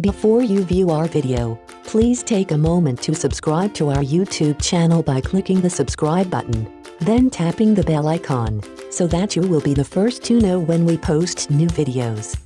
Before you view our video, please take a moment to subscribe to our YouTube channel by clicking the subscribe button, then tapping the bell icon, so that you will be the first to know when we post new videos.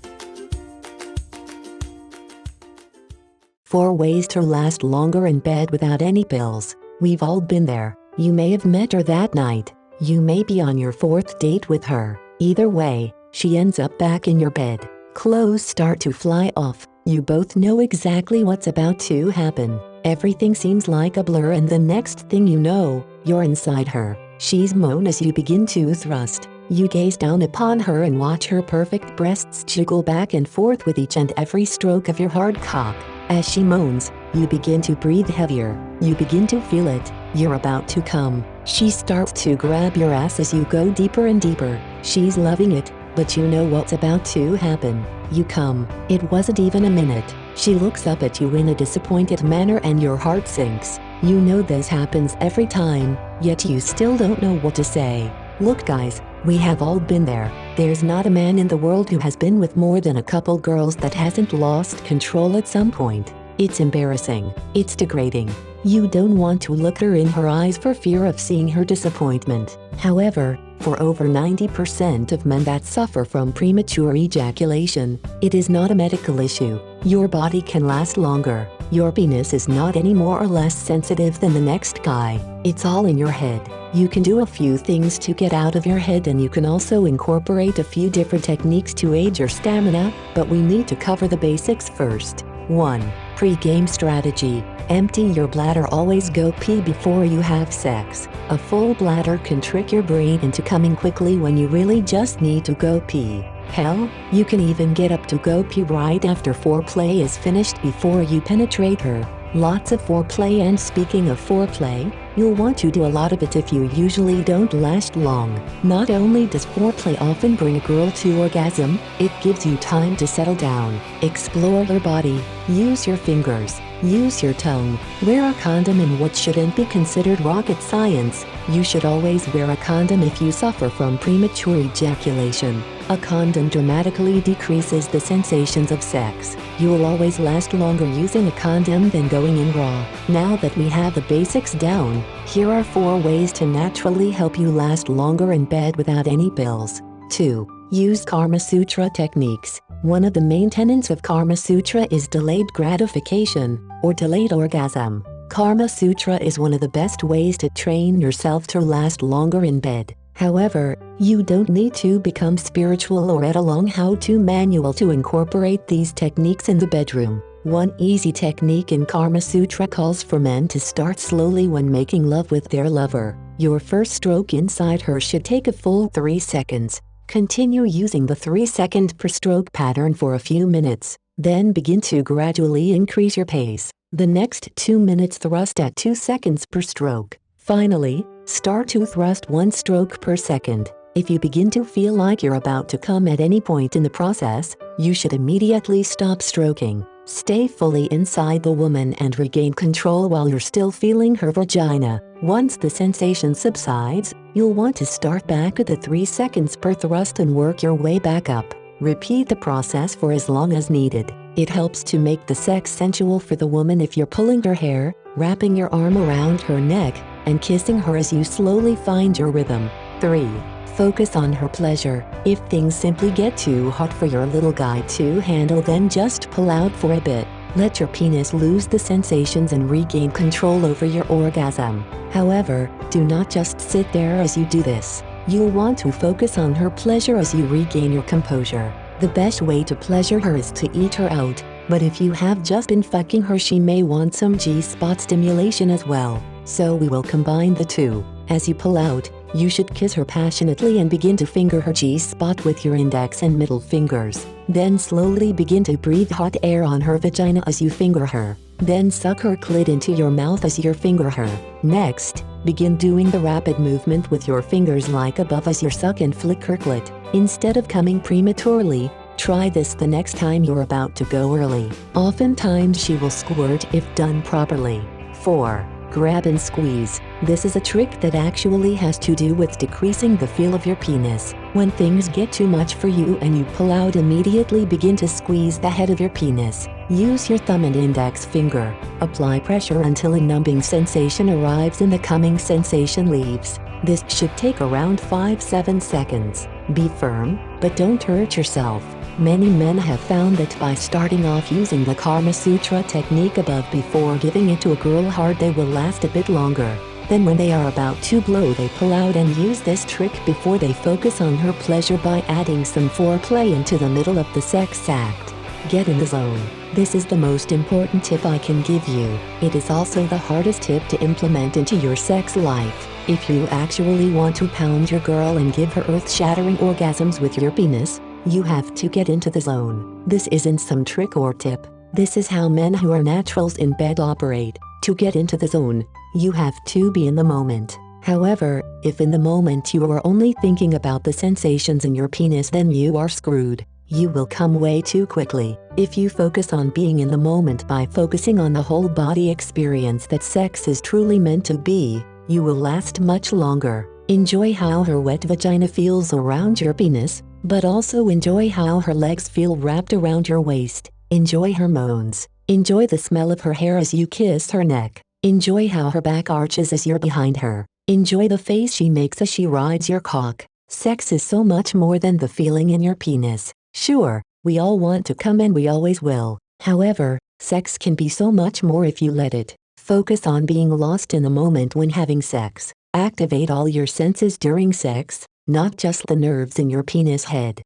4 ways to last longer in bed without any pills. We've all been there. You may have met her that night. You may be on your 4th date with her. Either way, she ends up back in your bed. Clothes start to fly off. You both know exactly what's about to happen. Everything seems like a blur, and the next thing you know, you're inside her. She's moan as you begin to thrust. You gaze down upon her and watch her perfect breasts jiggle back and forth with each and every stroke of your hard cock. As she moans, you begin to breathe heavier. You begin to feel it. You're about to come. She starts to grab your ass as you go deeper and deeper. She's loving it, but you know what's about to happen. You come. It wasn't even a minute. She looks up at you in a disappointed manner and your heart sinks. You know this happens every time, yet you still don't know what to say. Look guys, we have all been there. There's not a man in the world who has been with more than a couple girls that hasn't lost control at some point. It's embarrassing. It's degrading. You don't want to look her in her eyes for fear of seeing her disappointment. However, for over 90% of men that suffer from premature ejaculation, it is not a medical issue. Your body can last longer. Your penis is not any more or less sensitive than the next guy. It's all in your head. You can do a few things to get out of your head, and you can also incorporate a few different techniques to aid your stamina, but we need to cover the basics first. 1. Pre-game strategy. Empty your bladder. Always go pee before you have sex. A full bladder can trick your brain into coming quickly when you really just need to go pee. Hell, you can even get up to go pee right after foreplay is finished before you penetrate her. Lots of foreplay. And speaking of foreplay, you'll want to do a lot of it if you usually don't last long. Not only does foreplay often bring a girl to orgasm, it gives you time to settle down, explore her body, use your fingers, use your tongue, wear a condom in what shouldn't be considered rocket science. You should always wear a condom if you suffer from premature ejaculation. A condom dramatically decreases the sensations of sex. You will always last longer using a condom than going in raw. Now that we have the basics down, here are 4 ways to naturally help you last longer in bed without any pills. 2. Use Kama Sutra techniques. One of the main tenets of Kama Sutra is delayed gratification, or delayed orgasm. Kama Sutra is one of the best ways to train yourself to last longer in bed. However, you don't need to become spiritual or read a long how-to manual to incorporate these techniques in the bedroom. One easy technique in Kama Sutra calls for men to start slowly when making love with their lover. Your first stroke inside her should take a full 3 seconds. Continue using the 3-second per stroke pattern for a few minutes. Then begin to gradually increase your pace. The next 2 minutes thrust at 2 seconds per stroke. Finally, start to thrust 1 stroke per second. If you begin to feel like you're about to come at any point in the process, you should immediately stop stroking. Stay fully inside the woman and regain control while you're still feeling her vagina. Once the sensation subsides, you'll want to start back at the 3 seconds per thrust and work your way back up. Repeat the process for as long as needed. It helps to make the sex sensual for the woman if you're pulling her hair, wrapping your arm around her neck, and kissing her as you slowly find your rhythm. 3. Focus on her pleasure. If things simply get too hot for your little guy to handle, then just pull out for a bit. Let your penis lose the sensations and regain control over your orgasm. However, do not just sit there as you do this. You'll want to focus on her pleasure as you regain your composure. The best way to pleasure her is to eat her out, but if you have just been fucking her, she may want some G-spot stimulation as well. So we will combine the two. As you pull out, you should kiss her passionately and begin to finger her G-spot with your index and middle fingers. Then slowly begin to breathe hot air on her vagina as you finger her. Then suck her clit into your mouth as you finger her. Next, begin doing the rapid movement with your fingers like above as you suck and flick her clit. Instead of coming prematurely, try this the next time you're about to go early. Oftentimes she will squirt if done properly. 4. Grab and squeeze. This is a trick that actually has to do with decreasing the feel of your penis. When things get too much for you and you pull out, immediately begin to squeeze the head of your penis. Use your thumb and index finger. Apply pressure until a numbing sensation arrives and the coming sensation leaves. This should take around 5-7 seconds. Be firm, but don't hurt yourself. Many men have found that by starting off using the Kama Sutra technique above before giving it to a girl hard, they will last a bit longer. Then when they are about to blow, they pull out and use this trick before they focus on her pleasure by adding some foreplay into the middle of the sex act. Get in the zone. This is the most important tip I can give you. It is also the hardest tip to implement into your sex life. If you actually want to pound your girl and give her earth-shattering orgasms with your penis, you have to get into the zone. This isn't some trick or tip. This is how men who are naturals in bed operate. To get into the zone, you have to be in the moment. However, if in the moment you are only thinking about the sensations in your penis, then you are screwed. You will come way too quickly. If you focus on being in the moment by focusing on the whole body experience that sex is truly meant to be, you will last much longer. Enjoy how her wet vagina feels around your penis, but also enjoy how her legs feel wrapped around your waist. Enjoy her moans. Enjoy the smell of her hair as you kiss her neck. Enjoy how her back arches as you're behind her. Enjoy the face she makes as she rides your cock. Sex is so much more than the feeling in your penis. Sure, we all want to come and we always will. However, sex can be so much more if you let it. Focus on being lost in the moment when having sex. Activate all your senses during sex, not just the nerves in your penis head.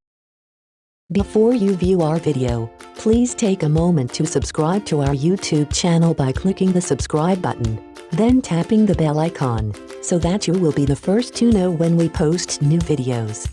Before you view our video, please take a moment to subscribe to our YouTube channel by clicking the subscribe button, then tapping the bell icon, so that you will be the first to know when we post new videos.